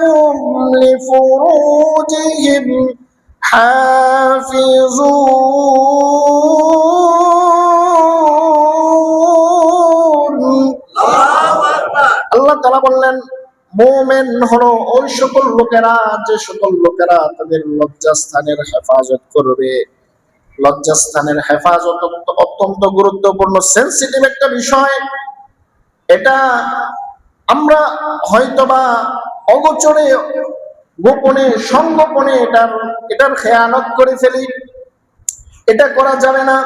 هم لفروجهم حافظون আল্লাহ তাআলা বললেন মুমিন হলো ওই সকল লোকেরা যে সকল লোকেরা তাদের লজ্জাস্থানের হেফাজত করবে। লজ্জাস্থানের হেফাজত অত্যন্ত গুরুত্বপূর্ণ, সেনসিটিভ একটা বিষয়। এটা আমরা হয়তোবা অগোচরে, গোপনে, সংগোপনে এটার খেয়ানত করে ফেলি। এটা করা যাবে না।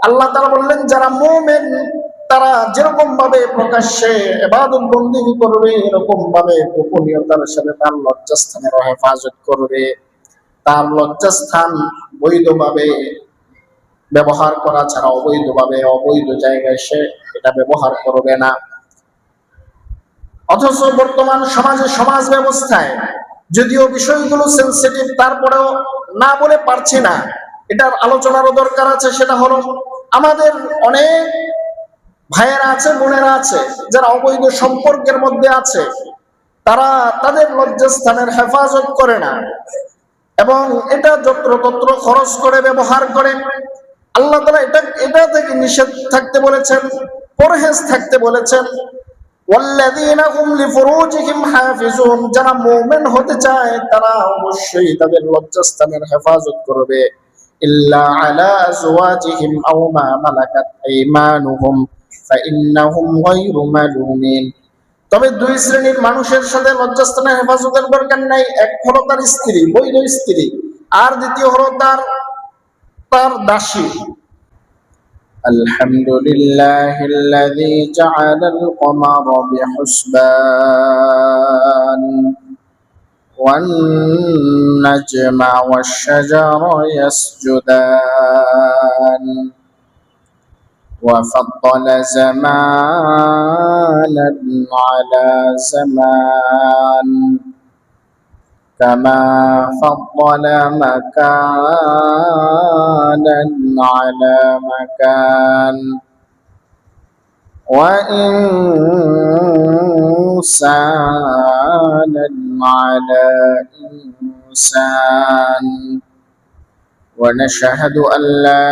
আল্লাহ তাআলা বললেন যারা মুমিন তারা যেরকম ভাবে প্রকাশ্যে ইবাদত বন্দেগী করবে, এরকম ভাবে গোপনীয়তার সাথে তার লজ্জাস্থানের হেফাজত করবে। তার লজ্জাস্থান বৈধভাবে ব্যবহার করা ছাড়া অবৈধভাবে, অবৈধ জায়গায় সে এটা ব্যবহার করবে না। অথচ বর্তমান সমাজে, সমাজ ব্যবস্থায় যদিও বিষয়গুলো সেনসিটিভ, তারপরেও না বলে পারছি না, এটার আলোচনারও দরকার আছে। সেটা হলো আমাদের অনেক ভাইয়েরা আছে, বোনেরা আছে যারা অবৈধ সম্পর্কের মধ্যে আছে, তারা তাদের লজ্জাস্থানের হেফাজত করে না এবং এটা যত্রতত্র খরচ করে ব্যবহার করে। আল্লাহ তাআলা এটা থেকে নিষেধ থাকতে বলেছেন, পরহেজ থাকতে বলেছেন। ওয়াল্লাযীনা হুম লিফুরুজিহিম হাফিজুন, যারা মুমিন হতে চায় তারা অবশ্যই তাদের লজ্জাস্থানের হেফাজত করবে। ইল্লা আলা আজওয়াজিহিম আও মা মালাকাত আইমানুহুম ফাইন্নাহুম গায়রু মালুমিন। তবে দুই শ্রেণীর মানুষের সাথে লজ্জাস্থানের হেফাজতের দরকার নাই। এক হলো তার স্ত্রী, বৈধ স্ত্রী, আর দ্বিতীয় হলো তার দাসী। আলহামদুলিল্লাহিল্লাযী জাআলাল কমারা বিহুসবান ওয়ান নাজমা ওয়াশ-শাজারা ইয়াসজুদান وفضل زمانا على زمان كما فضل مكانا على مكان وإنسانا على إنسان ونشهد أن لا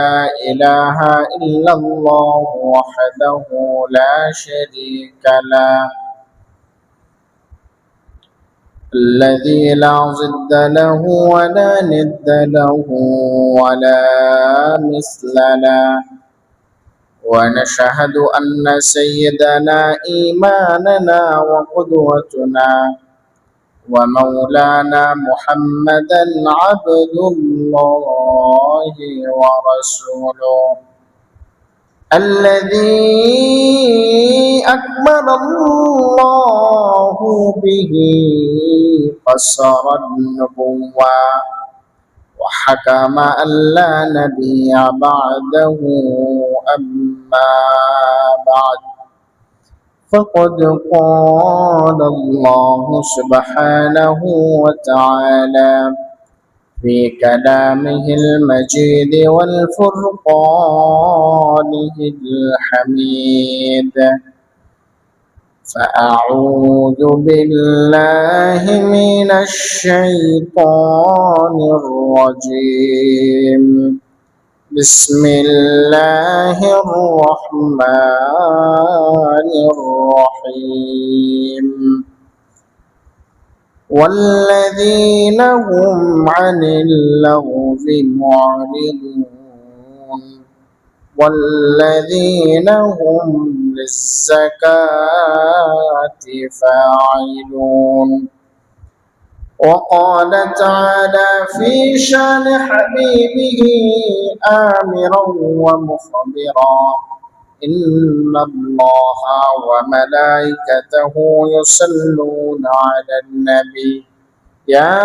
إله إلا الله وحده لا شريك له الذي لا ضد له ولا ند له ولا مثل له ونشهد أن سيدنا إيماننا وقدوتنا ومولانا محمدا عبد الله ورسوله الذي أكمل الله به قصر النبوة وحكم أن لا نبي بعده أما بعد فقد قال الله سبحانه وتعالى في كلامه المجيد والفرقانه الحميد فأعوذ بالله من الشيطان الرجيم بسم الله الرحمن الرحيم والذين هم عن اللغو معرضون والذين هم للزكاة فاعلون وقال تعالى في شان حبيبه آمرا ومخبرا إن الله وملائكته يصلون على النبي يا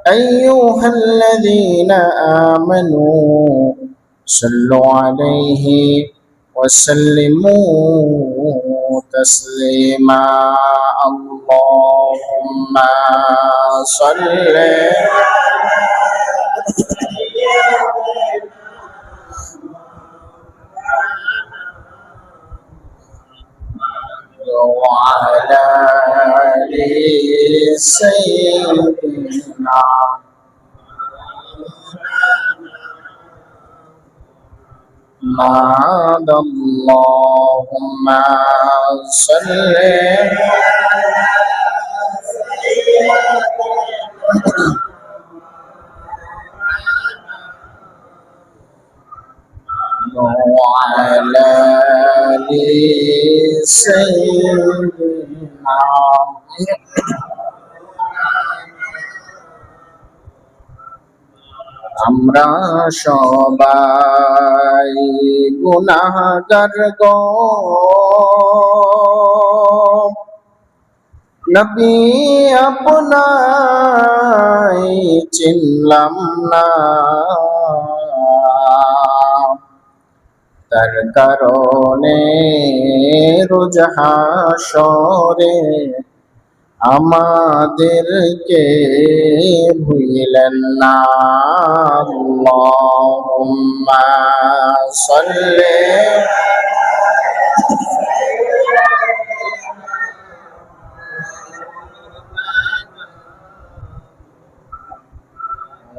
أيها الذين آمنوا صلوا عليه وسلموا تسليما اللهم صل وعلى آل سيدنا محمد اللهم صل وعلى آل سيدنا আমরা সবাই গুনাহগার গো নবী আপনাই চিনলাম না তার কারণে রোজ হাসরে আমাদেরকে ভুলিলেন না আল্লাহুম্মা সাল্লি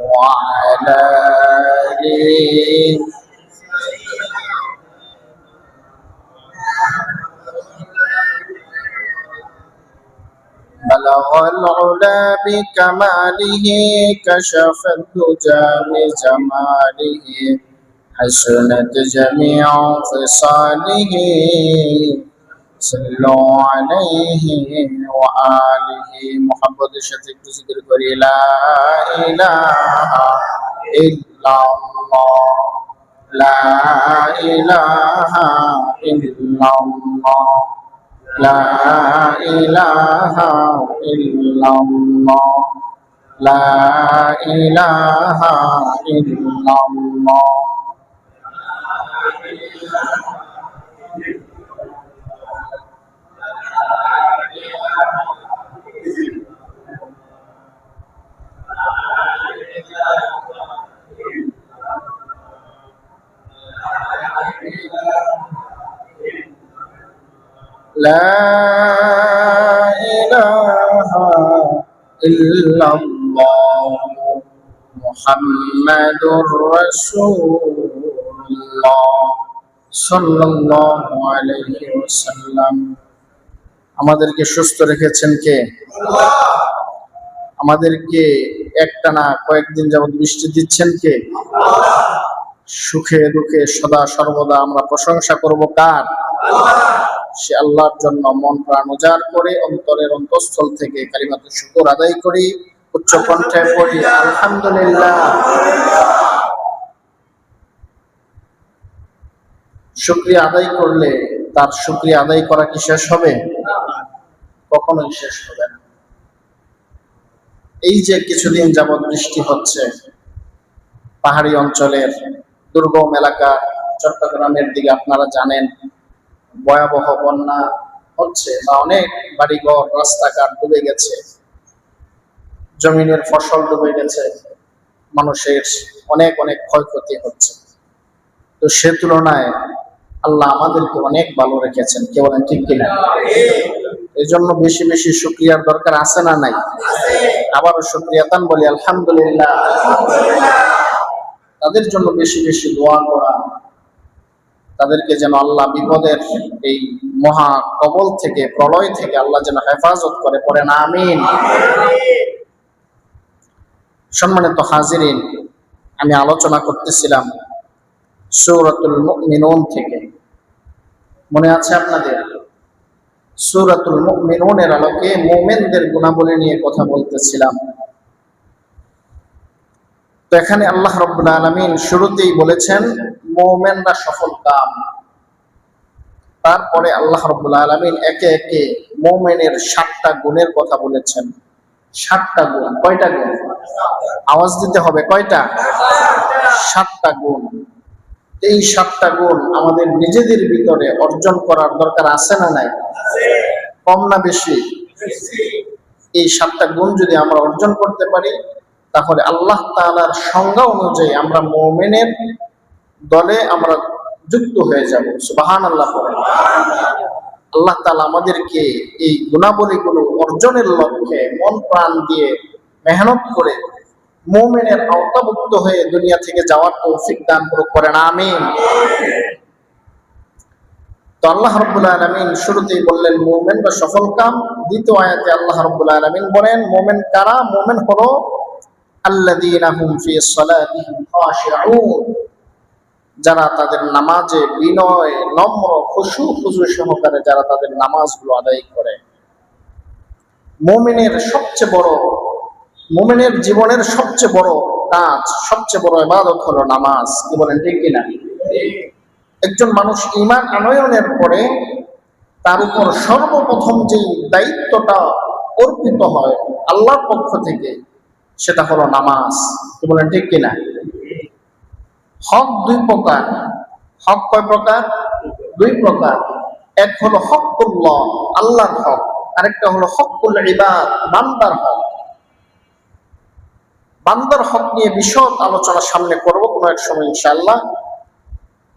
ওয়া আলা আলি بلغ العلا بكماله كشف الدجى بجماله حسنت جميع خصاله صلوا عليه وآله محمد شفيق ذكر كري لا إله إلا الله لا إله إلا الله لا إله إلا الله لا إله إلا الله لا إله إلا الله محمد رسول الله صلى الله عليه وسلم আমাদেরকে সুস্থ রেখেছেন কে? আল্লাহ। আমাদেরকে একটানা কয়েকদিন যাবত বৃষ্টি দিচ্ছেন কে? আল্লাহ। সুখে দুঃখে সদা সর্বদা আমরা প্রশংসা করব কার? আল্লাহ। সে আল্লাহর জন্য মন প্রাণ উজাড় করে অন্তরের অন্তঃস্থল থেকে কালিমাতুশ শুকর আদায় করি, উচ্চ কণ্ঠে পড়ি আলহামদুলিল্লাহ। শুকরিয়া আদায় করলে তার শুকরিয়া আদায় করা কি শেষ হবে? কখনোই শেষ হবে না। এই যে কিছুদিন যাবৎ বৃষ্টি হচ্ছে, পাহাড়ি অঞ্চলের দুর্গম এলাকা চট্টগ্রামের দিকে আপনারা জানেন ভয়াবহ বন্যা হচ্ছে, বা অনেক বাড়িঘর রাস্তাঘাট ডুবে গেছে, জমিনের ফসল ডুবে গেছে, মানুষের অনেক অনেক ক্ষয়ক্ষতি হচ্ছে। তো সে তুলনায় আল্লাহ আমাদেরকে অনেক ভালো রেখেছেন, কে বলেন ঠিক কিনা? এই জন্য বেশি বেশি শুকরিয়ার দরকার আছে না নাই? আবারও শুকরিয়াতান বলি আলহামদুলিল্লাহ। তাদের জন্য বেশি বেশি দোয়া করা, তাদেরকে যেন আল্লাহ বিপদের এই মহা কবল থেকে, প্রলয় থেকে আল্লাহ যেন হেফাজত করে, পড়েন আমিন। সম্মানিত হাজিরিন, আমি আলোচনা করতেছিলাম সূরাতুল মুমিনুন থেকে, মনে আছে আপনাদের? সূরাতুল মুমিনুনের আলোকে মুমিনদের গুণাবলী নিয়ে কথা বলতেছিলাম। তো এখানে আল্লাহ রাব্বুল আলামিন শুরুতেই বলেছেন মুমিনরা সফল কাম। তারপরে আল্লাহ রাব্বুল আলামিন একে একে মুমিনের 7টা গুণের কথা বলেছেন। 7টা গুণ। কয়টা গুণ? আওয়াজ দিতে হবে, কয়টা? 7টা গুণ। এই 7টা গুণ আমাদের নিজেদের ভিতরে অর্জন করার দরকার আছে না নাই? কম না বেশি? এই 7টা গুণ যদি আমরা অর্জন করতে পারি, তাহলে আল্লাহ তাআলার সংজ্ঞা অনুযায়ী আমরা মুমিনের দলে আমরা যুক্ত হয়ে যাব। সুবহানাল্লাহ। আল্লাহ তাআলা আমাদেরকে এই গুণাবলীগুলো অর্জনের লক্ষ্যে মন প্রাণ দিয়ে মেহনত করে মুমিনের আওতাভুক্ত হয়ে দুনিয়া থেকে যাওয়ার তৌফিক দান করেন, আমিন। তো আল্লাহ রাব্বুল আলামিন শুরুতেই বললেন মুমিনরা সফল কাম। দ্বিতীয় আয়াতে আল্লাহ রাব্বুল আলামিন বলেন মুমিন কারা? মুমিন হলো আল্লাযীনা হুম ফি সালাতিহিম খাশিউন, যারা তাদের নামাজে বিনয়, নম্র, খুশু সহকারে যারা তাদের নামাজগুলো আদায় করে। মুমিনের জীবনের সবচেয়ে বড় কাজ, সবচেয়ে বড় ইবাদত হলো নামাজ। কি বলেন, ঠিক কিনা? একজন মানুষ ঈমান আনয়নের পরে তার উপর সর্বপ্রথম যে দায়িত্বটা অর্পিত হয় আল্লাহর পক্ষ থেকে, সেটা হলো নামাজ। কি বলেন, ঠিক কিনা? হক দুই প্রকার। হক কয় প্রকার? দুই প্রকার। এক হলো হকুল্লাহ, আল্লাহর হক, আরেকটা হলো হকুল ইবাদ, বান্দার হক। বান্দার হক নিয়ে বিশদ আলোচনা সামনে করব কোনো এক সময় ইনশাআল্লাহ।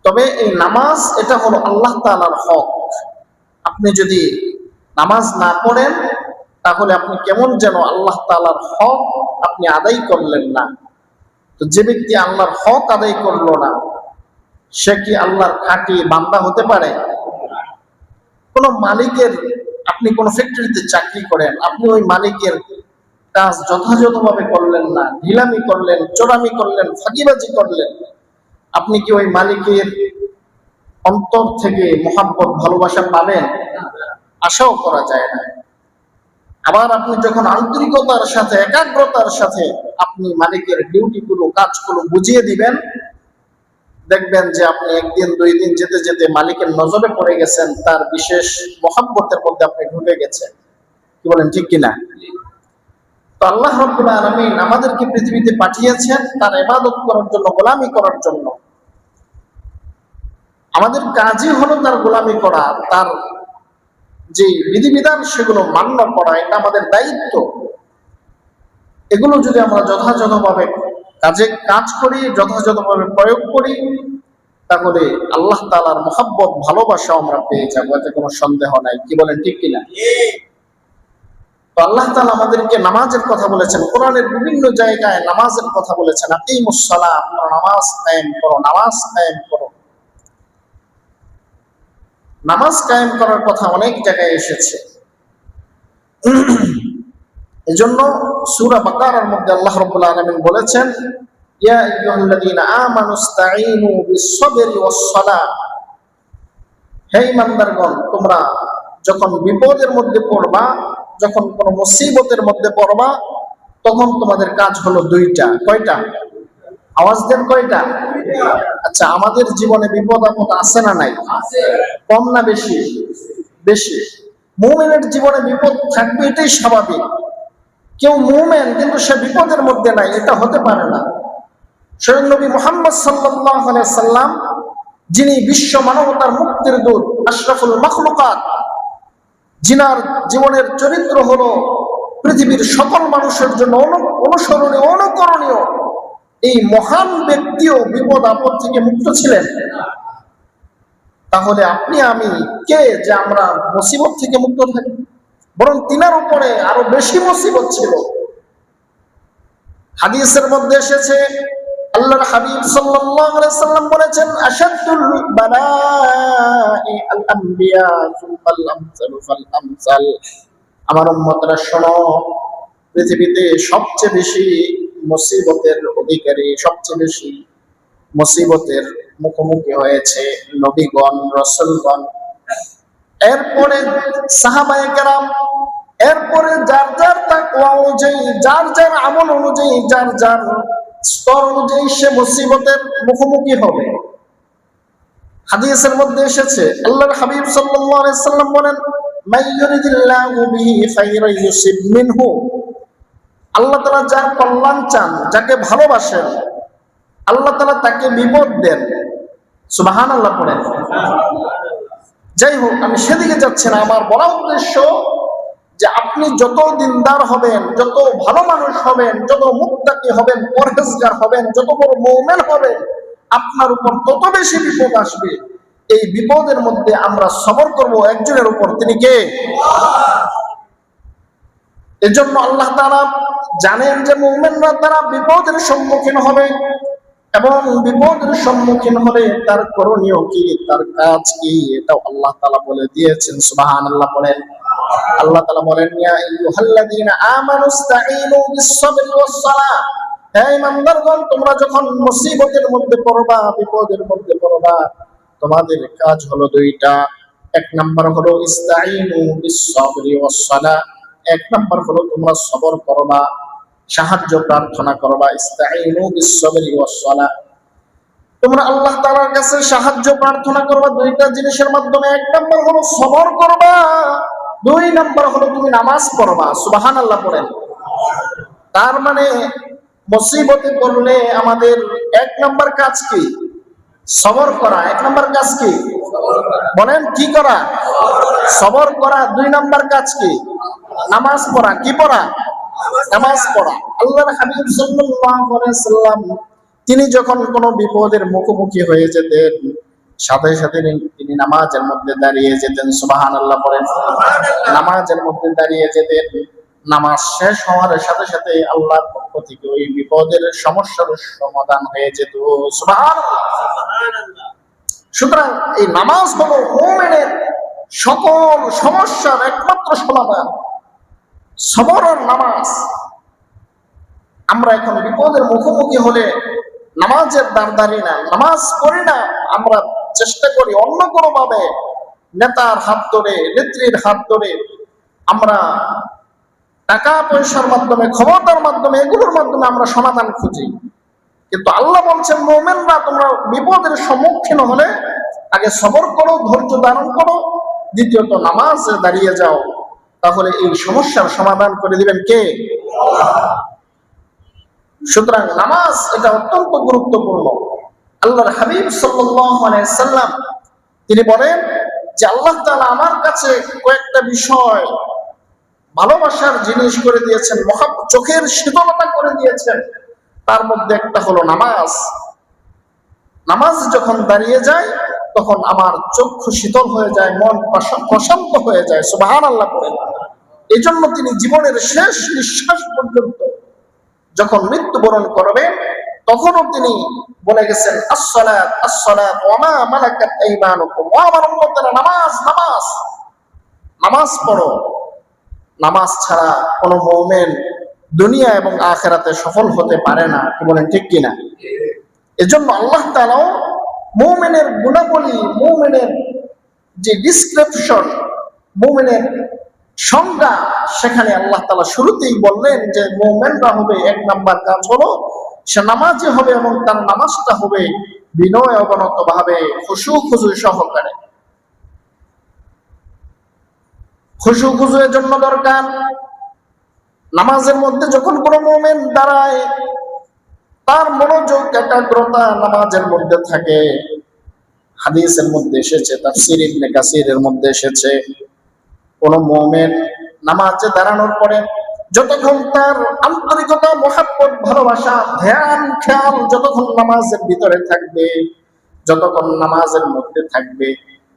তবে এই নামাজ, এটা হলো আল্লাহ তাআলার হক। আপনি যদি নামাজ না পড়েন তাহলে আপনি কেমন যেন আল্লাহ তাআলার হক আপনি আদায় করলেন না। তো যে ব্যক্তি আল্লাহর হক আদায় করলো না, সে কি আল্লাহর খাঁটি বান্দা হতে পারে? কোন মালিকের, আপনি কোন ফ্যাক্টরিতে চাকরি করেন, আপনি ওই মালিকের কাজ যথাযথভাবে করলেন না, ঢিলামি করলেন, চোরামি করলেন, ফাঁকিবাজি করলেন, আপনি কি ওই মালিকের অন্তর থেকে মহাব্বত, ভালোবাসা পাবেন? আশাও করা যায় না। আবার আপনি যখন আন্তরিকতার সাথে, একাগ্রতার সাথে আপনি মালিকের ডিউটিগুলো, কাজগুলো বুঝিয়ে দিবেন, দেখবেন যে আপনি একদিন দুই দিন যেতে যেতে মালিকের নজরে পড়ে গেছেন, তার বিশেষ মহাব্বতের মধ্যে আপনি ঢুকে গেছেন। কি বলেন, ঠিক কিনা? তো আল্লাহ রাব্বুল আলামিন আমাদেরকে পৃথিবীতে পাঠিয়েছেন তার ইবাদত করার জন্য, গোলামি করার জন্য। আমাদের কাজই হলো তার গোলামি করা, তার যে বিধিবিধান সেগুলো মান্য করা, এটা আমাদের দায়িত্ব। এগুলো যদি আমরা যথাযথভাবে কাজ করি, যথাযথভাবে প্রয়োগ করি, তাহলে আল্লাহ তাআলার মহব্বত, ভালোবাসা আমরা পেয়ে যাবো, এতে কোনো সন্দেহ নাই। কি বলেন, ঠিক কিনা? তো আল্লাহ তাআলা আমাদেরকে নামাজের কথা বলেছেন, কোরআনের বিভিন্ন জায়গায় নামাজের কথা বলেছেন। আকিমুস সালাহ, আপনারা নামাজ কায়েম করো, নামাজ কায়েম করো। নামাজ কায়েম করার কথা অনেক জায়গায় এসেছে। এজন্য সূরা বাকারার মধ্যে আল্লাহ রাব্বুল আলামিন বলেছেন ইয়া আইয়ুহাল্লাযীনা আমানুস্তাঈনু বিস-সাবরি ওয়াস-সালাহ, হে ঈমানদারগণ, তোমরা যখন বিপদের মধ্যে পড়বা, যখন কোনো মুসিবতের মধ্যে পড়বা, তখন তোমাদের কাজ হলো দুইটা। কয়টা? আওয়াজ দেন, কয়টা? আচ্ছা, আমাদের জীবনে বিপদ আপদ আছে না নাই? কম না বেশি? বেশি। মুমিনের জীবনে বিপদ থাকবে, এটাই স্বাভাবিক। কেউ মুমিন কিন্তু সে বিপদের মধ্যে নাই, এটা হতে পারে না। স্বয়ং নবী মুহাম্মদ সাল্লাল্লাহু আলাইহি সাল্লাম, যিনি বিশ্ব মানবতার মুক্তির দূত, আশরাফুল মাখলুকাত, যিনার জীবনের চরিত্র হলো পৃথিবীর সকল মানুষের জন্য অনুসরণীয়, অনুকরণীয়, এই মহান ব্যক্তিও বিপদ আপদ থেকে মুক্ত ছিলেন। তাহলে আপনি আমি কে যে আমরা মুসিবত থেকে মুক্ত থাকি? বরং তিনার উপরে আরো বেশি মুসিবত ছিল। হাদিসের মধ্যে এসেছে, আল্লাহর হাবিব সাল্লাল্লাহু আলাইহি সাল্লাম বলেছেন আশাদুল বালাই আল আমবিয়া সুম্মাল আমসালু ফাল আমসাল। আমার উম্মতরা শোনো, পৃথিবীতে সবচেয়ে বেশি মুসিবতের অধিকারী, সবচেয়ে বেশি মুসিবতের মুখোমুখি হয়েছে নবীগণ, রাসূলগণ, এরপরে সাহাবায়ে কেরাম, এরপরে যার যার তাকওয়া অনুযায়ী, যার যার আমল অনুযায়ী, যার যার স্তর অনুযায়ী সে মুসিবতের মুখোমুখি হবে। হাদিসের মধ্যে এসেছে, আল্লাহর হাবিব সাল্লাল্লাহু আলাইহি সাল্লাম বলেন মান ইউরিদিল্লাহু বিহি খায়রান ইউসিব মিনহু। আল্লাহ তাআলা যার কল্যাণ চান, যাকে ভালোবাসেন, আল্লাহ তাআলা তাকে বিপদ দেন। সুবহানাল্লাহ পড়েন। যাই হোক, আমি সেদিকে যাচ্ছি না। আমার বড় উদ্দেশ্য যে আপনি যত দিনদার হবেন, যত ভালো মানুষ হবেন, যত মুত্তাকি হবেন, পরহেজগার হবেন, যত বড় মুমিন হবেন, আপনার উপর তত বেশি বিপদ আসবে। এই বিপদের মধ্যে আমরা সবর করব একজনের উপর, তিনি কে? এজন্য আল্লাহ তাআলা জানেন যে মুমিনরা তারা বিপদের সম্মুখীন হবে, এবং বিপদের সম্মুখীন হলে তার করণীয় কি, তার কাজ কি, এটা আল্লাহ তাআলা বলে দিয়েছেন। সুবহানাল্লাহ বলেন। আল্লাহ তাআলা বলেন, ইয়া আইয়ুহাল্লাযীনা আমানুস্তাঈনু বিস-সাবরি ওয়াস-সালাহ, হে ঈমানদারগণ, তোমরা যখন মুসিবতের মধ্যে পড়বা, বিপদের মধ্যে পড়বা, তোমাদের কাজ হলো দুইটা। এক নাম্বার হলো ইস্তাঈনু বিস-সাবরি ওয়াস-সালাহ, এক নাম্বার হলো তোমরা সবর করবা, সাহায্য প্রার্থনা করবা। ইস্তাঈনু বিস-সাবরি ওয়াস-সালাহ, তোমরা আল্লাহ তাআলার কাছে সাহায্য প্রার্থনা করবা দুইটা জিনিসের মাধ্যমে। এক নাম্বার হলো সবর করবা, দুই নাম্বার হলো তুমি নামাজ পড়বা। সুবহানাল্লাহ পড়েন। তার মানে মুসিবতে পড়লে আমাদের এক নাম্বার কাজ কি? সবর করা। এক নাম্বার কাজ কি? বলেন, কি করা? সবর করা। দুই নাম্বার কাজ কি? নামাজ পড়া। কি পড়া? নামাজ পড়া। আল্লাহর হাবিব সাল্লাল্লাহু আলাইহি সাল্লাম তিনি যখন কোনো বিপদের মুখোমুখি হয়ে যেতেন, সাথে সাথে তিনি নামাজের মধ্যে দাঁড়িয়ে যেতেন। সুবহানাল্লাহ পড়েন। নামাজের মধ্যে দাঁড়িয়ে যেতেন। নামাজ শেষ হওয়ার সাথে সাথে আল্লাহর পক্ষ থেকে ওই বিপদের সমস্যার সমাধান হয়ে যেত। সুবহানাল্লাহ। সুতরাং এই নামাজ হলো মুমিনের সকল সমস্যার একমাত্র সমাধান। সবর আর নামাজ। আমরা এখন বিপদের মুখোমুখি হলে নামাজের দ্বারদারি না, নামাজ পড়ি না, আমরা চেষ্টা করি অন্য কোনো ভাবে নেতার হাত ধরে, নেত্রীর হাত ধরে, আমরা টাকা পয়সার মাধ্যমে, ক্ষমতার মাধ্যমে, এগুলোর মাধ্যমে আমরা সমাধান খুঁজি। কিন্তু আল্লাহ বলছেন, মুমিনরা তোমরা বিপদের সম্মুখীন হলে আগে সবর করো, ধৈর্য ধারণ করো, দ্বিতীয়ত নামাজে দাঁড়িয়ে যাও, তাহলে এই সমস্যার সমাধান করে দিবেন কে? সুতরাং নামাজ এটা অত্যন্ত গুরুত্বপূর্ণ। আল্লাহর হাবিব সাল্লাল্লাহু আলাইহি সাল্লাম তিনি বলেন যে আল্লাহ তাআলা আমার কাছে কয়েকটা বিষয় ভালোবাসার জিনিস করে দিয়েছেন, চোখের শীতলতা করে দিয়েছেন। তার মধ্যে একটা হলো নামাজ। নামাজ যখন দাঁড়িয়ে যায় তখন আমার চক্ষু শীতল হয়ে যায়, মন প্রশান্ত হয়ে যায়। সুবহানাল্লাহ বলেন। এই জন্য তিনি জীবনের শেষ নিঃশ্বাস পর্যন্ত যখন মৃত্যুবরণ করবেন তখনও তিনি বলে গেছেন, আসসালাত আসসালাত ওয়া মা মালাকাত আইমানুকুম, ও আমার উম্মতেরা, নামাজ নামাজ নামাজ পড়ো। নামাজ ছাড়া কোনো মুমিন দুনিয়া এবং আখিরাতে সফল হতে পারে না। কি বলেন, ঠিক কিনা? এজন্য আল্লাহ তাআলাও মুমিনের গুণাবলী, মুমিনের যে ডিসক্রিপশন, মুমিনের সংজ্ঞা, সেখানে আল্লাহ তাআলা শুরুতেই বললেন যে মুমিনরা হবে, এক নাম্বার কাজ হলো সে নামাজি হবে এবং তার নামাজটা হবে বিনয় অবনত ভাবে, খুশু খুজু সহকারে। খুশু খুজু এর জন্য দরকার। নামাজের মধ্যে যখন কোনো মুমিন দাঁড়ায়, তার মনোযোগ, একাগ্রতা নামাজের মধ্যে থাকে। হাদিসের মধ্যে এসেছে, তাফসীর ইবনে কাসিরের মধ্যে এসেছে, কোন মুমিন নামাজে দাঁড়ানোর পরে যতক্ষণ তার আন্তরিকতা, মহব্বত, ভালোবাসা, ধ্যান, খেয়াল যতক্ষণ নামাজের ভিতরে থাকবে, যতক্ষণ নামাজের মধ্যে থাকবে,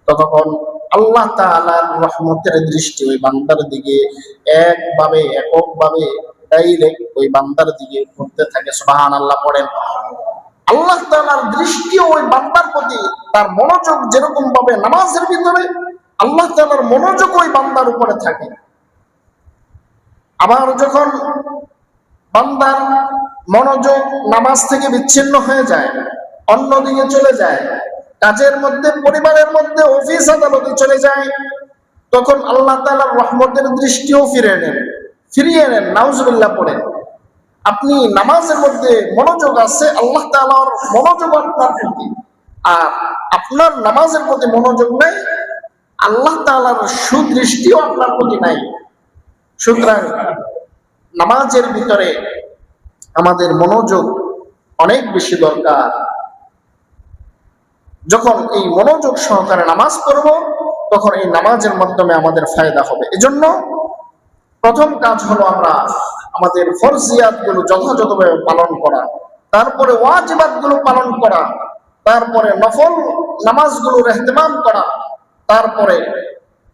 ততক্ষণ আল্লাহ তাআলার রহমতের দৃষ্টি ওই বান্দার দিকে এককভাবে ডাইরেক্ট ওই বান্দার দিকে ঘুরতে থাকে। সুবহানাল্লাহ পড়েন। আল্লাহ তাআলার দৃষ্টি ওই বান্দার প্রতি, তার মনোযোগ যেরকম ভাবে নামাজের ভিতরে, আল্লাহ তাআলার মনোযোগ ওই বান্দার উপরে থাকে। আবার যখন বান্দার মনোযোগ নামাজ থেকে বিচ্ছিন্ন হয়ে যায়, অন্যদিকে চলে যায়, কাজের মধ্যে, পরিবারের মধ্যে, অফিস আদালতে চলে যায়, তখন আল্লাহ তাআলার রহমতের দৃষ্টিও ফিরিয়ে নেন। নাউজুবিল্লাহ পড়েন। আপনি নামাজের মধ্যে মনোযোগ আছে, আল্লাহ তাআলার মনোযোগ আপনার প্রতি, আর আপনার নামাজের প্রতি মনোযোগ নাই, আল্লাহ তাআলার সুদৃষ্টিও আপনার প্রতি নাই। সুতরাং নামাজের ভিতরে আমাদের মনোযোগ অনেক বেশি দরকার। যখন এই মনোযোগ সহকারে নামাজ পড়ব, তখন এই নামাজের মাধ্যমে আমাদের ফায়দা হবে। এজন্য প্রথম কাজ হলো আমরা আমাদের ফরজিয়াত গুলো যথাযথভাবে পালন করা, তারপরে ওয়াজিবাত গুলো পালন করা, তারপরে নফল নামাজগুলোর ইহতিমাম করা, তারপরে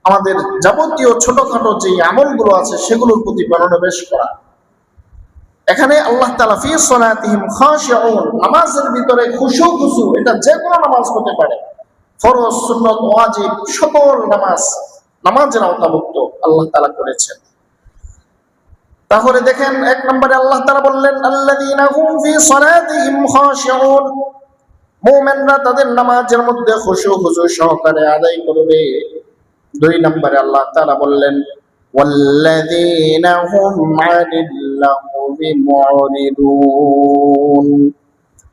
আমাদের যাবতীয় ছোটখাটো যে আমলগুলো আছে সেগুলোর প্রতি মনোনিবেশ করা। এখানে আল্লাহ তাআলা ফি সলাতিহিম খাশিউন, নামাজের ভিতরে খুশু, এটা যে কোনো নামাজ হতে পারে, ফরজ, সুন্নত, ওয়াজিব, সকল নামাজের আওতাভুক্ত আল্লাহ তাআলা করেছেন। তাহলে দেখেন, এক নম্বরে আল্লাহ তাআলা বললেন আল্লাযীনা হুম ফি সলাতিহিম খাশিউন, মুমিনরা তাদের নামাজের মধ্যে খুশু সহকারে আদায় করবে। দুই নম্বরে আল্লাহ তাআলা বললেন ওয়াল্লাযীনা হুম আনিল লাগবি মুরিদুন,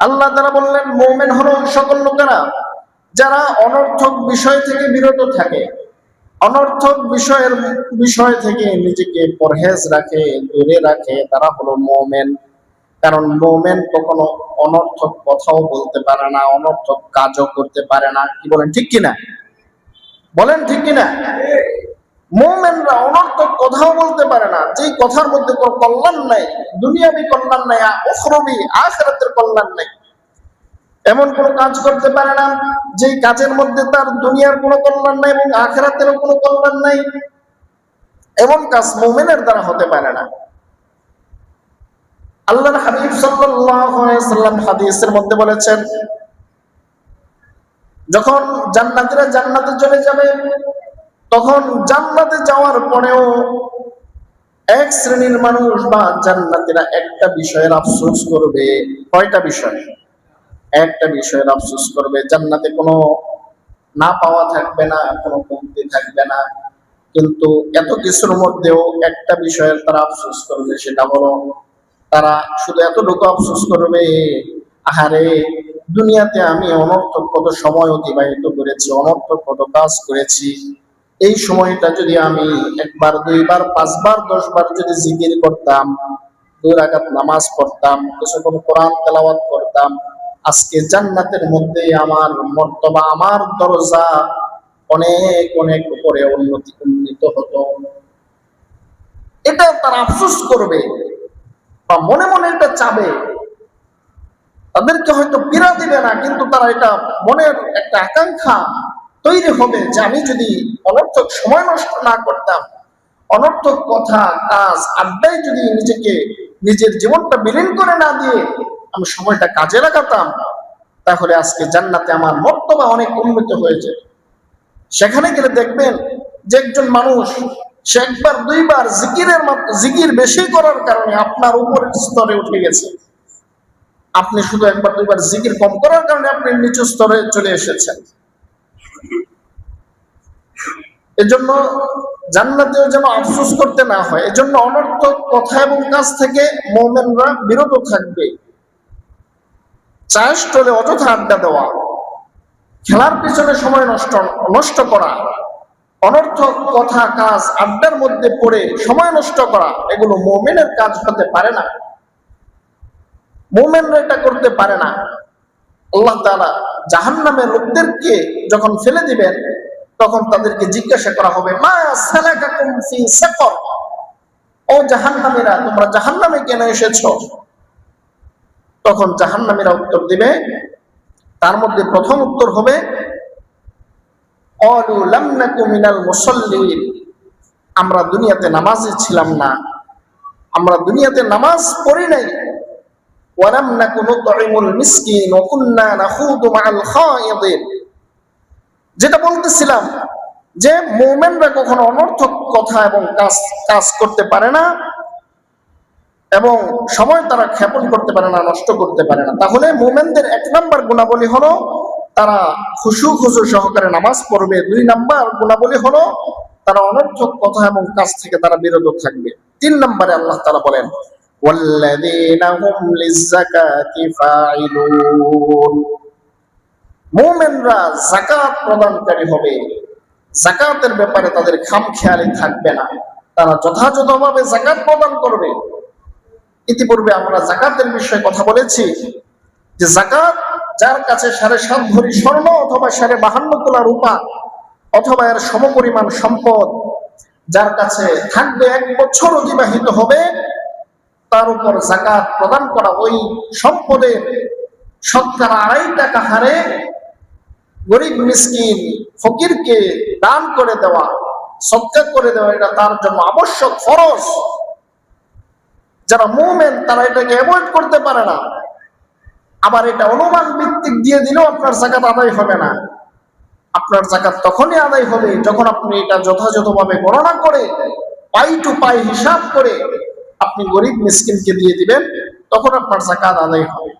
আল্লাহ তাআলা বললেন মুমিন হলো সকল লোকেরা যারা অনর্থক বিষয় থেকে বিরত থাকে, অনর্থক বিষয় থেকে নিজেকে পরহেজ রাখে, দূরে রাখে, তারা হলো মুমিন। কারণ মুমিন কখনো অনর্থক কথাও বলতে পারে না, অনর্থক কাজও করতে পারে না। কি বলেন, ঠিক কিনা? বলেন ঠিক কিনা? মুমিনরা অনর্থক কথাও বলতে পারে না, যেই কথার মধ্যে কোনো কল্যাণ নাই, দুনিয়াবি কল্যাণ নাই, উখরবি আখিরাতের কল্যাণ নাই, এমন কোনো কাজ করতে পারে না যেই কাজের মধ্যে তার দুনিয়ার কোনো কল্যাণ নাই এবং আখিরাতেরও কোনো কল্যাণ নাই। এমন কাজ মুমিনের দ্বারা হতে পারে না। আল্লাহর হাবিব সাল্লাল্লাহু আলাইহি ওয়াসাল্লাম হাদিসের মধ্যে বলেছেন, যখন জান্নাতীরা জান্নাতে চলে যাবে, তখন জান্নাতে যাওয়ার পরেও এক শ্রেণীর মানুষ বা জান্নাতীরা একটা বিষয়ের আফসোস করবে। কয়টা বিষয়? একটা বিষয়ের আফসোস করবে। জান্নাতে কোনো না পাওয়া থাকবে না, কোনো কমতি থাকবে না, কিন্তু এত কিছুর মধ্যেও একটা বিষয়ের তারা আফসোস করবে, সেটা হলো তারা শুধু এতটুকু আফসোস করবে, আহারে দুনিয়াতে আমি অনর্থক কত সময় অতিবাহিত করেছি, অনর্থক কত কাজ করেছি, এই সময়টা যদি আমি একবার, দুইবার, পাঁচবার, 10 বার যদি জিকির করতাম, 2 রাকাত নামাজ পড়তাম, কিছুক্ষণ কোরআন তেলাওয়াত করতাম, আজকে জান্নাতের মধ্যে আমার মর্তবা, আমার দরজা অনেক অনেক উপরে উন্নীত হতো। এটা তারা আফসোস করবে বা মনে মনে এটা চাবে। তাদেরকে হয়তো পীড়া দিবে না, কিন্তু তারা এটা মনের একটা আকাঙ্ক্ষা তৈরি হবে যে আমি যদি অনর্থক সময় নষ্ট না করতাম, অনর্থক কথা, কাজ, আড্ডায় যদি নিজের জীবনটা বিলীন করে না দিয়ে আমি সময়টা কাজে লাগাতাম, তাহলে আজকে জান্নাতে আমার মর্তবা অনেক উন্নত হয়ে যেত। সেখানে গেলে দেখবেন যে একজন মানুষ সে একবার, দুইবার জিকির বেশি করার কারণে আপনার উপরের স্তরে উঠে গেছে, আপনি শুধু একবার, দুইবার জিকির কম করার কারণে আপনি নিচু স্তরে চলে এসেছেন। এজন্য জান্নাতেও যেন আফসোস করতে না হয়, এজন্য অনর্থক কথা এবং কাজ থেকে মুমিনরা বিরত থাকবে। চায়ের স্টলে অযথা আড্ডা দেওয়া, খেলার পিছনে সময় নষ্ট করা, অনর্থক কথা, কাজ, আড্ডার মধ্যে পড়ে সময় নষ্ট করা, এগুলো মুমিনের কাজ হতে পারে না। মুমিনরা এটা করতে পারে না। আল্লাহ তাআলা জাহান্নামের লোকদেরকে যখন ফেলে দিবেন, তখন তাদেরকে জিজ্ঞাসা করা হবে, মা সালাকাকুম ফি সাকর, ও জাহান্নামীরা, তোমরা জাহান্নামে কেন এসেছো? তখন জাহান্নামীরা উত্তর দিবে, তার মধ্যে প্রথম উত্তর হবে ক্বালু লাম নাকু মিনাল মুসাল্লিন, আমরা দুনিয়াতে নামাজি ছিলাম না, আমরা দুনিয়াতে নামাজ পড়ি নাই, ওয়া লাম নাকু নুতঈমুল মিসকিন ওয়া কুননা নাখুদু মাআল খায়িদিন, যেটা বলতেছিলাম যে মুমিনরা কখনো অনর্থক কথা এবং কাজ করতে পারে না এবং সময় তারা ক্ষেপণ করতে পারে না, নষ্ট করতে পারে না। তাহলে মুমিনদের 1 নাম্বার গুণাবলী হলো তারা খুশু সহকারে নামাজ পড়বে। 2 নাম্বার গুণাবলী হলো তারা অনর্থক কথা এবং কাজ থেকে তারা বিরত থাকবে। 3 নম্বরে আল্লাহ তাআলা বলেন ওয়াল্লাযীনা হুম লিয-যাকাতি ফাঈলুন, মুমিনরা যাকাত প্রদানকারী হবে। যাকাতের ব্যাপারে তাদের খামখেয়ালি থাকবে না, তারা যথাযথভাবে যাকাত প্রদান করবে। ইতিপূর্বে আমরা যাকাতের বিষয়ে কথা বলেছি যে যাকাত যার কাছে 7.5 ভরি স্বর্ণ অথবা 52 তোলা রূপা অথবা এর সমপরিমাণ সম্পদ যার কাছে থাকবে, 1 বছর অতিবাহিত হবে, তার উপর যাকাত প্রদান করা, ওই সম্পদের শতকরা 2.5 টাকা হারে গরিব মিসকিন ফকিরকে দান করে দেওয়া, সদকা করে দেওয়া, এটা তার জন্য আবশ্যক, ফরজ। যারা মুমিন তারা এটাকে অ্যাভয়েড করতে পারে না। আবার এটা অনুমান ভিত্তিক দিয়ে দিলেও আপনার যাকাত আদায় হবে না। আপনার যাকাত তখনই আদায় হবে যখন আপনি এটা যথাযথভাবে গণনা করে পাই টু পাই হিসাব করে আপনি গরিব মিসকিনকে দিয়ে দিবেন, তখন আপনার যাকাত আদায় হবে।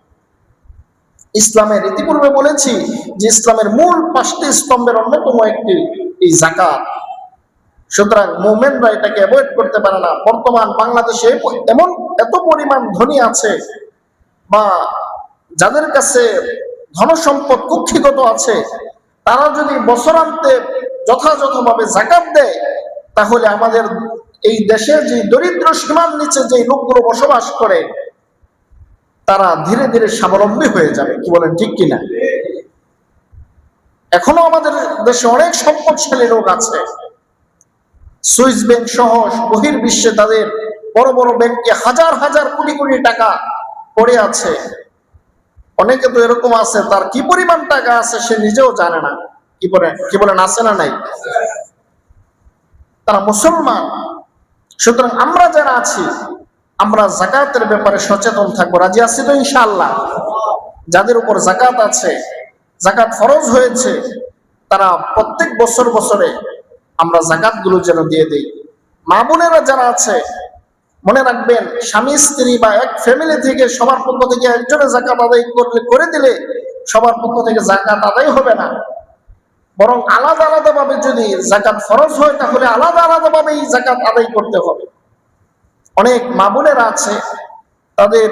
ইসলামের ইতিপূর্বে বলেছি যে ইসলামের মূল 5টি স্তম্ভের অন্যতম একটি এই যাকাত। সুতরাং মুমিনরা এটাকে অ্যাভয়েড করতে পারে না। বর্তমান বাংলাদেশে এমন এত পরিমাণ ধনী আছে বা যাদের কাছে ধনসম্পদ কুক্ষিগত আছে, তারা যদি বছরান্তে যথাযথভাবে যাকাত দেয়, তাহলে আমাদের এই দেশে যে দরিদ্র সীমার নিচে যে লোকগুলো বসবাস করে তারা ধীরে ধীরে স্বাবলম্বী হয়ে যাবে। কি বলেন, ঠিক কিনা? এখনো আমাদের দেশে অনেক সম্পদশালী লোক আছে, সুইস ব্যাংক সহ বহির্বিশ্বে তাদের বড় বড় ব্যাংকে হাজার হাজার কোটি কোটি টাকা পড়ে আছে। অনেকে তো এরকম আছে তার কি পরিমাণ টাকা আছে সে নিজেও জানে না। কি বলেন, আছে না নাই? তারা মুসলমান। সুতরাং আমরা যারা আছি আমরা যাকাতের ব্যাপারে সচেতন থাকবো। রাজি আছি তো ইনশাআল্লাহ? যাদের উপর যাকাত আছে, যাকাত ফরজ হয়েছে, তারা প্রত্যেক বছরে আমরা যাকাত গুলো যেন দিয়ে দেই। মা বোনেরা যারা আছে মনে রাখবেন, স্বামী স্ত্রী বা এক ফ্যামিলি থেকে সবার পক্ষ থেকে একজনে যাকাত আদায় করে দিলে সবার পক্ষ থেকে যাকাত আদায় হবে না। বরং আলাদা আলাদা ভাবে যদি যাকাত ফরজ হয় তাহলে আলাদা আলাদা ভাবে এই যাকাত আদায় করতে হবে। অনেক মা বোনেরা আছে তাদের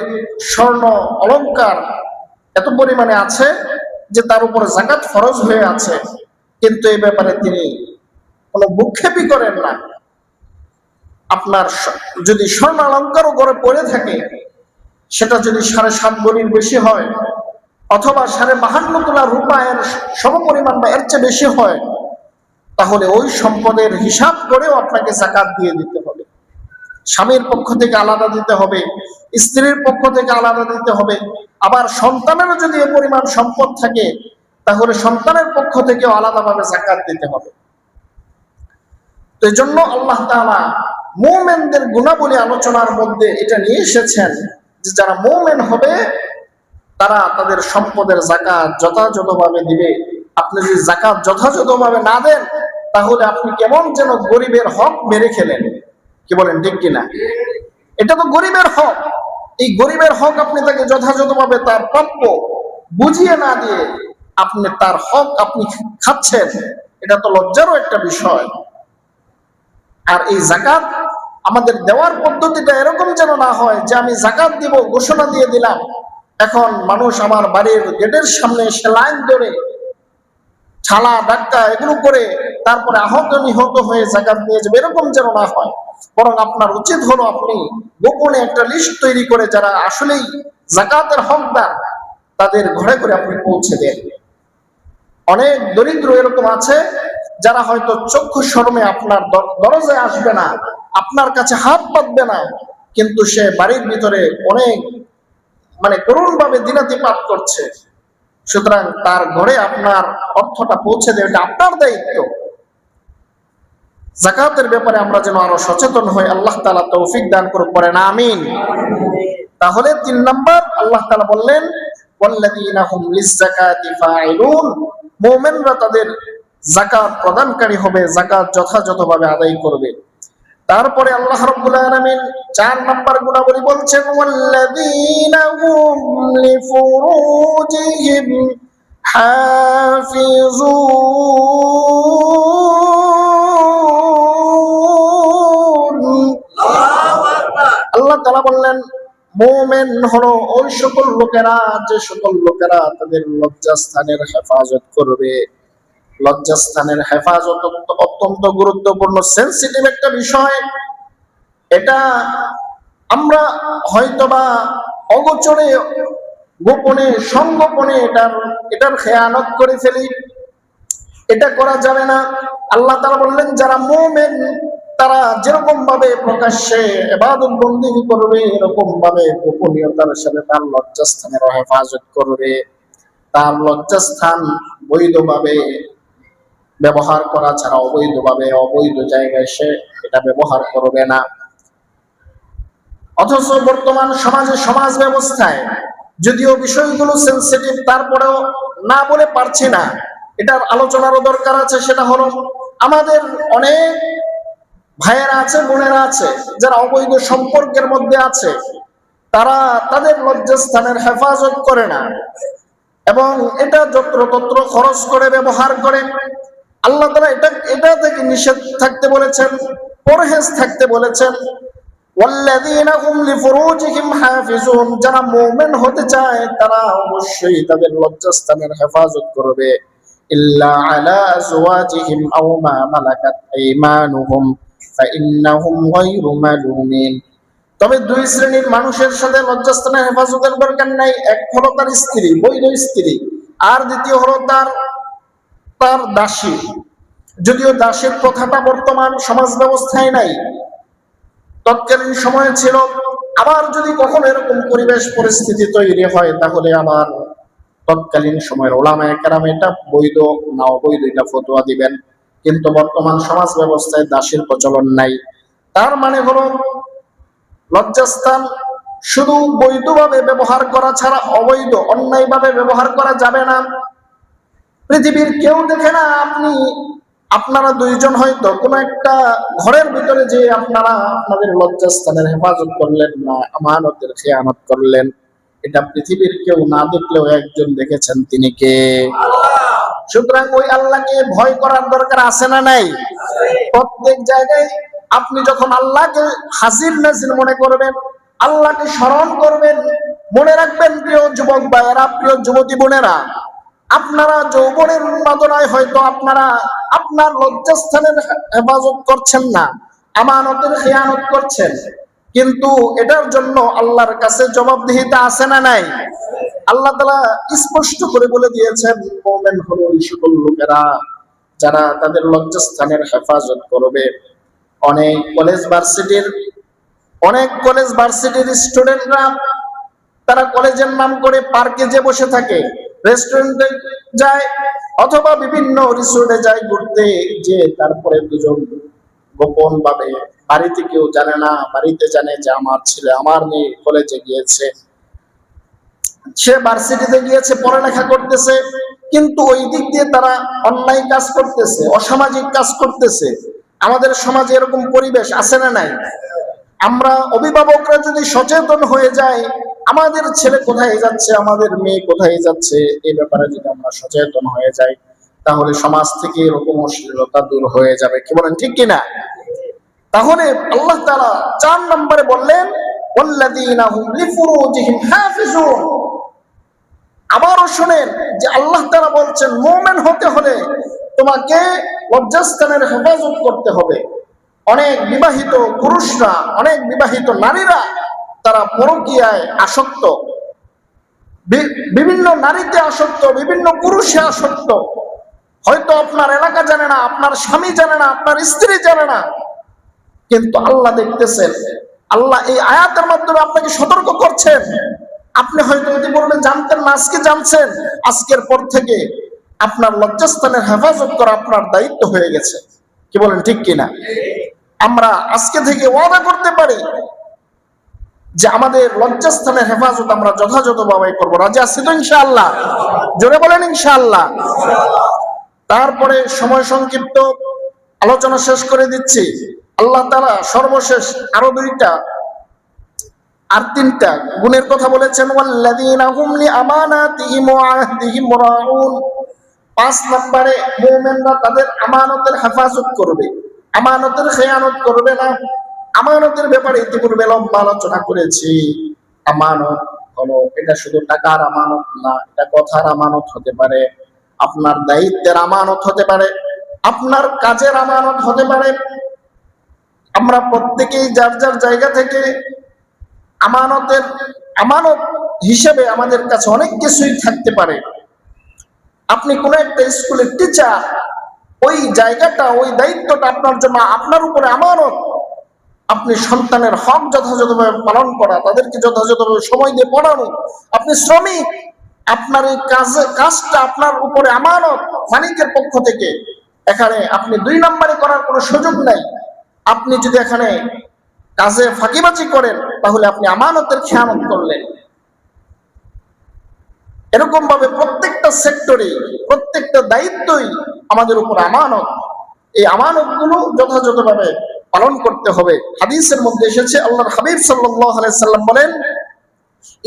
স্বর্ণ অলংকার এত পরিমাণে আছে যে তার উপর যাকাত ফরজ হয়ে আছে, কিন্তু এই ব্যাপারে তিনি কোনো ভূক্ষেপই করেন না। আপনার যদি স্বর্ণ অলংকারও ঘরে পড়ে থাকে, সেটা যদি 7.5 ভরির বেশি হয় অথবা 52.5 তোলা রূপায়ের সমপরিমাণ বা এর চেয়ে বেশি হয়, তাহলে ওই সম্পদের হিসাব করেও আপনাকে যাকাত দিয়ে দিতে হবে। স্বামীর পক্ষ থেকে আলাদা দিতে হবে, স্ত্রীর পক্ষ থেকে আলাদা দিতে হবে। আবার সন্তানেরও যদি এ পরিমাণ সম্পদ থাকে তাহলে সন্তানের পক্ষ থেকেও আলাদাভাবে যাকাত দিতে হবে। তো এই জন্য আল্লাহ তাআলা মুমিনদের গুণাবলী আলোচনার মধ্যে এটা নিয়ে এসেছেন যে যারা মুমিন হবে তারা তাদের সম্পদের যাকাত যথাযথভাবে দিবে। আপনি যদি যাকাত যথাযথভাবে না দেন তাহলে আপনি কেমন যেন গরিবের হক মেরে খেলেন। কি বলেন, ঠিক কিনা? এটা তো গরিবের হক। এই গরিবের হক আপনি তাকে যথাযথভাবে তার প্রাপ্য বুঝিয়ে না দিয়ে আপনি তার হক আপনি খাচ্ছেন, এটা তো লজ্জারও একটা বিষয়। আর এই যাকাত আমাদের দেওয়ার পদ্ধতিটা এরকম যেন না হয় যে আমি যাকাত দিব ঘোষণা দিয়ে দিলাম, এখন মানুষ আমার বাড়ির গেটের সামনে এসে লাইন ধরে ছালা ডাক্কা এগুলো করে তারপরে আহত নিহত হয়ে যাকাত নিয়ে যাবে, এরকম যেন না হয়। বরং আপনার উচিত হলো আপনি গোপনে একটা লিস্ট তৈরি করে যারা আসলেই যাকাতের হকদার তাদের ঘরে ঘরে আপনি পৌঁছে দেন। অনেক দরিদ্র এরকম আছে যারা হয়তো চক্ষু শরমে আপনার দরজায় আসবে না, আপনার কাছে হাত পাতবে না, কিন্তু সে বাড়ির ভিতরে অনেক করুণ ভাবে দিনাতিপাত করছে। সুতরাং তার ঘরে আপনার অর্থটা পৌঁছে দেবে, এটা আপনার দায়িত্ব। যাকাতের ব্যাপারে আমরা যেন আরো সচেতন হই। আল্লাহ তাআলা তৌফিক দান করুন, পড়েন আমিন। তাহলে 3 নাম্বার আল্লাহ তাআলা বললেন ওয়াল্লাযীনা হুম লিয-যাকাতি ফাঈলুন, মুমিনরা তাদের যাকাত প্রদানকারী হবে, যাকাত যথাযথভাবে আদায় করবে। তারপরে আল্লাহ রাব্বুল আলামিন 4 নাম্বার গুণাবলী বলছেন ওয়াল্লাযীনা হুম লিফুরুজিহিম হাফিজুন। আল্লাহ তাআলা বললেন মুমিন হলো ওই সকল লোকেরা যে সকল লোকেরা তাদের লজ্জাস্থানের হেফাজত করবে। লজ্জাস্থানের হেফাজত অত্যন্ত গুরুত্বপূর্ণ, সেনসিটিভ একটা বিষয়। এটা আমরা হয়তোবা অগোচরে গোপনে সংগোপনে এটার খেয়ানত করে ফেলি। এটা করা যাবে না। আল্লাহ তাআলা বললেন যারা মুমিন তারা যেরকম ভাবে প্রকাশ্যে ইবাদত বন্দেগী করবে, এরকম ভাবে গোপনীয়তার সাথে তার লজ্জাস্থানের হেফাজত করবে। তার লজ্জাস্থান বৈধভাবে ব্যবহার করা ছাড়া অবৈধভাবে অবৈধ জায়গায় সে এটা ব্যবহার করবে না। অথচ বর্তমান সমাজ ব্যবস্থায় যদিও বিষয়গুলো সেন্সিটিভ, তারপরেও না বলে পারছি না, এটার আলোচনারও দরকার আছে। সেটা হলো আমাদের অনেক ভাইয়েরা আছে, বোনেরা আছে যারা অবৈধ সম্পর্কের মধ্যে আছে, তারা তাদের লজ্জাস্থানের হেফাজত করে না এবং এটা যত্রতত্র খরচ করে ব্যবহার করে। আল্লাহ তাআলা এটা থেকে নিষেধ থাকতে বলেছেন, পরহেজ থাকতে বলেছেন। ওয়াল্লাযীনা হুম লিফুরুজিহিম হাফিজুন, যারা মুমিন হতে চায় তারা অবশ্যই তাদের লজ্জাস্থানের হেফাজত করবে। ইল্লা আলা আজওয়াজিহিম আও মা মালাকাত আইমানুহুম ফাইন্নাহুম গায়রু মালুমিন। তবে দুই শ্রেণীর মানুষের সাথে লজ্জাস্থানের হেফাজতের দরকার নাই। এক হলো তার স্ত্রী, বৈধ স্ত্রী, আর দ্বিতীয় হলো তার দাসী। যদিও দাসীর প্রথাটা বর্তমান সমাজ ব্যবস্থায় নাই, তৎকালীন সময়ে ছিল। আবার যদি কখনো এরকম পরিবেশ পরিস্থিতি তৈরি হয়, তাহলে আবার তৎকালীন সময়ের ওলামায়ে কেরাম এটা বৈধ না অবৈধ এটা ফতোয়া দিবেন। কিন্তু বর্তমান সমাজ ব্যবস্থায় দাসীর প্রচলন নাই। তার মানে হলো লজ্জাস্থান শুধু বৈধভাবে ব্যবহার করা ছাড়া অবৈধ অন্যায়ভাবে ব্যবহার করা যাবে না। পৃথিবীর কেউ দেখে না, আপনারা দুইজন হয়তো কোনো একটা ঘরের ভিতরে যে আপনারা আপনাদের লজ্জাস্থানের হেফাজত করলেন না, আমানতের খেয়ানত করলেন, এটা পৃথিবীর কেউ না দেখলেও একজন দেখেছেন, তিনি কে? সুতরাং ওই আল্লাহকে ভয় করার দরকার আছে না নাই? প্রত্যেক জায়গায় আপনি যখন আল্লাহকে হাজির নাজির মনে করবেন, আল্লাহকে স্মরণ করবেন, মনে রাখবেন প্রিয় যুবক ভাইয়েরা, প্রিয় যুবতী বোনেরা, আপনারা যৌবনের উন্মাদনায় হয়তো আপনারা আপনার লজ্জাস্থানের হেফাজত করছেন না, আমানতের খেয়ানত করছেন, কিন্তু এটার জন্য আল্লাহর কাছে জবাবদিহিতা আছে না নাই? আল্লাহ তাআলা স্পষ্ট করে বলে দিয়েছেন, মুমিন হলো ওই সকল লোকেরা যারা তাদের লজ্জাস্থানের হেফাজত করবে। অনেক কলেজ ভার্সিটির স্টুডেন্টরা তারা কলেজের নাম করে পার্কে যে বসে থাকে, রেস্টুরেন্টে যায়, অথবা বিভিন্ন রিসোর্টে যায় ঘুরতে, যে তারপরে দুজন গোপন ভাবে, বাড়িতে কেউ জানে না, বাড়িতে জানে যে আমার ছেলে আমার মেয়ে কলেজে গিয়েছে, সে ভার্সিটিতে গিয়েছে, পড়ালেখা করতেছে, কিন্তু ওই দিক দিয়ে তারা অন্যায় কাজ করতেছে, অসামাজিক কাজ করতেছে। আমাদের সমাজে এরকম পরিবেশ আছে না নাই? আমরা অভিভাবকরা যদি সচেতন হয়ে যাই, আমাদের ছেলে কোথায় যাচ্ছে, আমাদের মেয়ে কোথায় যাচ্ছে, এই ব্যাপারে যদি আমরা সচেতন হয়ে যাই, তাহলে সমাজ থেকে এরকম অশ্লীলতা দূর হয়ে যাবে। কি বলেন, ঠিক কিনা? তাহলে আল্লাহ তাআলা 4 নম্বরে বললেন, ওয়াল্লাযীনা হুম লিফুরুজিহিম হাফিজুন। আবারও শুনেন যে আল্লাহ তাআলা বলছেন, মুমিন হতে হলে তোমাকে লজ্জাস্থানের হেফাজত করতে হবে। অনেক বিবাহিত পুরুষরা, অনেক বিবাহিত নারীরা তারা পরকীয়ায় আসক্ত, বিভিন্ন নারীতে আসক্ত, বিভিন্ন পুরুষে আসক্ত। হয়তো আপনার এলাকা জানে না, আপনার স্বামী জানে না, আপনার স্ত্রী জানে না, কিন্তু আল্লাহ দেখতেছেন। আল্লাহ এই আয়াতের মাধ্যমে আপনাকে সতর্ক করছেন। আপনি হয়তো ইতিপূর্বে জানতেন না, আজকে জানছেন। আজকের পর থেকে আপনার লজ্জাস্থানের হেফাজত করা আপনার দায়িত্ব হয়ে গেছে। কি বলেন, ঠিক কিনা? আমরা আজকে থেকে ওয়াদা করতে পারি যে আমাদের লজ্জাস্থানের হেফাজত আমরা যথাযথভাবে করবো। রাজি আছি তো ইনশাআল্লাহ? জোরে বলেন ইনশাআল্লাহ। তারপরে সময় সংক্ষিপ্ত, আলোচনা শেষ করে দিচ্ছি। আল্লাহ তাআলা সর্বশেষ আরো 3টা গুণের কথা বলেছেন, ওয়াল্লাযীনা হুম লিআমানাতিহিম ওয়া আহদিহিম রাউন। 5 নম্বরে মুমিনরা তাদের আমানতের হেফাজত করবে, আমানতের খেয়ানত করবে না। আমানতের ব্যাপারে ইতিপূর্বে লম্বা আলোচনা করেছি। আমানত হলো, এটা শুধু টাকার আমানত না, এটা কথার আমানত হতে পারে, আপনার দায়িত্বের আমানত হতে পারে, আপনার কাজের আমানত হতে পারে। আমরা প্রত্যেকেই যার যার জায়গা থেকে আমানত হিসেবে আমাদের কাছে অনেক কিছুই থাকতে পারে। আপনি কোন একটা স্কুলের টিচার, ওই জায়গাটা, ওই দায়িত্বটা আপনার জন্য, আপনার উপরে আমানত। আপনি সন্তানের হক যথাযথভাবে পালন করা, তাদেরকে যথাযথভাবে সময় দিয়ে পড়ানো। আপনি শ্রমিক, আপনার এই কাজটা আপনার উপরে আমানত মালিকের পক্ষ থেকে। এখানে আপনি 2 নম্বরে করার কোনো সুযোগ নাই। আপনি যদি এখানে কাজে ফাঁকিবাজি করেন তাহলে আপনি আমানতের খেয়ানত করলেন। এরকম ভাবে প্রত্যেকটা সেক্টরে, প্রত্যেকটা দায়িত্বই আমাদের উপর আমানত। এই আমানত গুলো যথাযথভাবে পালন করতে হবে। হাদিসের মধ্যে এসেছে, আল্লাহর হাবিব সাল্লাল্লাহু আলাইহি সাল্লাম বলেন,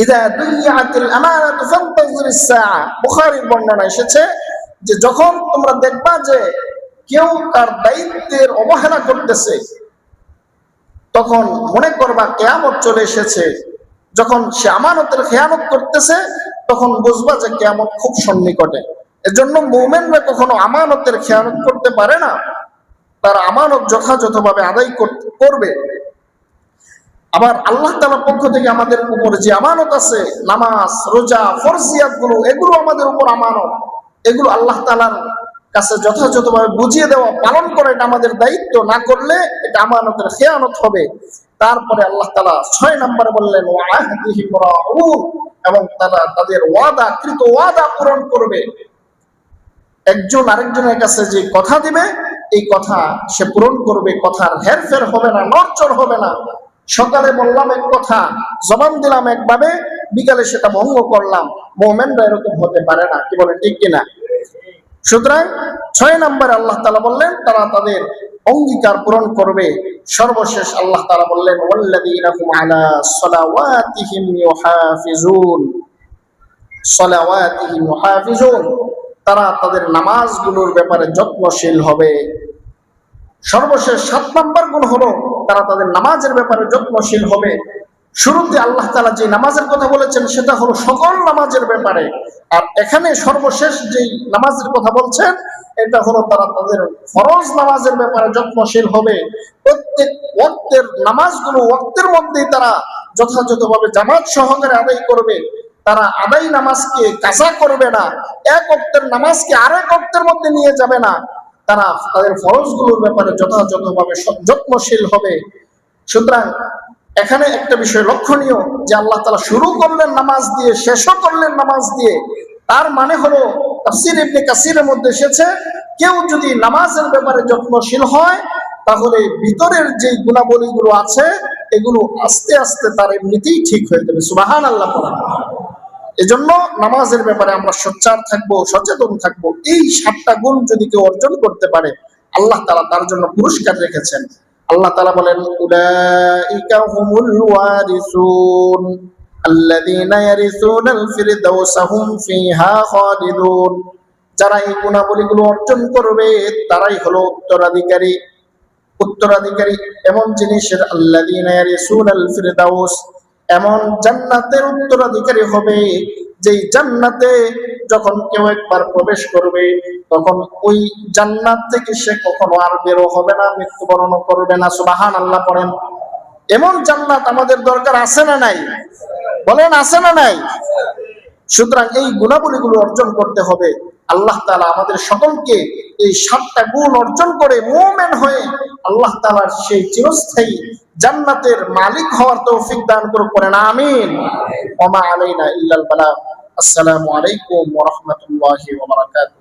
ইযা দুইয়াতিল আমানাতু ফান্তাযিরিস সাআ। বুখারীর বর্ণনা এসেছে যে যখন তোমরা দেখবা যে কেউ তার দায়িত্বের অবহেলা করতেছে, তখন মনে করবা কিয়ামত চলে এসেছে। যখন সে আমানতের খেয়ানত করতেছে, তখন বুঝবা যে কিয়ামত খুব সন্নিকটে। এজন্য মুমিনরা কখনো আমানতের খেয়ানত করতে পারে না, তারা আমানত যথাযথভাবে আদায় করবে। আবার আল্লাহ তাআলার পক্ষ থেকে আমাদের উপর যে আমানত আছে, নামাজ, রোজা, ফরজিয়াত গুলো, এগুলো আমাদের উপর আমানত। এগুলো আল্লাহ তাআলার কাছে যথাযথভাবে বুঝিয়ে দেওয়া, পালন করা, এটা আমাদের দায়িত্ব। না করলে এটা আমানতের খেয়ানত হবে। তারপরে আল্লাহ তাআলা 6 নম্বরে বললেন, ওয়াহদিহিম রাউন, এবং তারা তাদের কৃত ওয়াদা পূরণ করবে। একজন আরেকজনের কাছে যে কথা দিবে, এই কথা সে পূরণ করবে। কথার হেরফের হবে না, নড়চড় হবে না। সকালে বললাম এক কথা, জবান দিলাম একভাবে, বিকালে সেটা ভঙ্গ করলাম। মুমিনরা এরকম হতে পারে না। কি বলেন, ঠিক কিনা? সুতরাং 6 নম্বরে আল্লাহ তাআলা বললেন তারা তাদের অঙ্গীকার পূরণ করবে। সর্বশেষ আল্লাহ তাআলা বললেন, ওয়াল্লাযীনা হুম আলা সালাওয়াতিহিম ইউহাফিজুন। সালাওয়াতিহিম ইউহাফিজুন, তারা তাদের নামাজগুলোর ব্যাপারে যত্নশীল হবে। সর্বশেষ 7 নম্বর গুণ হলো তারা তাদের নামাজের ব্যাপারে যত্নশীল হবে। শুরুতে আল্লাহ তাআলা যে নামাজের কথা বলেছেন সেটা হলো সকল নামাজের ব্যাপারে, আর এখানে সর্বশেষ যেই নামাজের কথা বলছেন এটা হলো তারা তাদের ফরজ নামাজের ব্যাপারে যত্নশীল হবে। প্রত্যেক ওয়াক্তের নামাজগুলো ওয়াক্তের মধ্যেই তারা যথাযথভাবে জামাত সহকারে আদায় করবে। তারা আদায় নামাজকে কাজা করবে না, এক ওয়াক্তের নামাজকে আরেক ওয়াক্তের মধ্যে নিয়ে যাবে না। তারা তাদের ফরজগুলোর ব্যাপারে যথাযথভাবে যত্নশীল হবে। সুতরাং এখানে একটা বিষয় লক্ষণীয় যে আল্লাহ তাআলা শুরু করলেন নামাজ দিয়ে, শেষও করলেন নামাজ দিয়ে। তার মানে হলো, তাফসীর ইবনে কাসিরের মধ্যে এসেছে, কেউ যদি নামাজের ব্যাপারে যত্নশীল হয় তাহলে ভিতরের যে গুণাবলীগুলো আছে এগুলো আস্তে আস্তে তার এমনিতেই ঠিক হয়ে যাবে। সুবহানাল্লাহ। এজন্য নামাজের ব্যাপারে আমরা সোচ্চার থাকবো, সচেতন থাকবো। এই 7টা গুণ যদি কেউ অর্জন করতে পারে, আল্লাহ তাআলা তার জন্য পুরস্কার রেখেছেন। আল্লাহ তাআলা বলেন, উলাইকা হুমুল ওয়ারিসুন আল্লাযীনা ইয়ারিসুনাল ফিরদাউসা হুম ফিহা খালিদুন। যারা এই গুণাবলীগুলো অর্জন করবে তারাই হলো উত্তরাধিকারী। উত্তরাধিকারী এমন জিনিসের, আল্লাযীনা ইয়ারিসুনাল ফিরদাউস, এমন জান্নাতের উত্তরাধিকারী হবে যেই জান্নাতে যখন কেউ একবার প্রবেশ করবে তখন ওই জান্নাত থেকে সে কখনো আর বেরো হবে না, মৃত্যুবরণ করবে না। সুবহানাল্লাহ পড়েন। এমন জান্নাত আমাদের দরকার আছে না নাই? বলেন, আছে না নাই? সুতরাং এই গুণাবলীগুলো অর্জন করতে হবে। আল্লাহ তাআলা আমাদের সকলকে এই 7টা গুণ অর্জন করে মুমিন হয়ে আল্লাহ তাআলার সেই চিরস্থায়ী জান্নাতের মালিক হওয়ার তৌফিক দান করুন। পড়েন আমিন। ওয়া মা আলাইনা ইল্লাল বালাগ। আসসালামু আলাইকুম ওয়া রাহমাতুল্লাহি ওয়া বারাকাতুহু।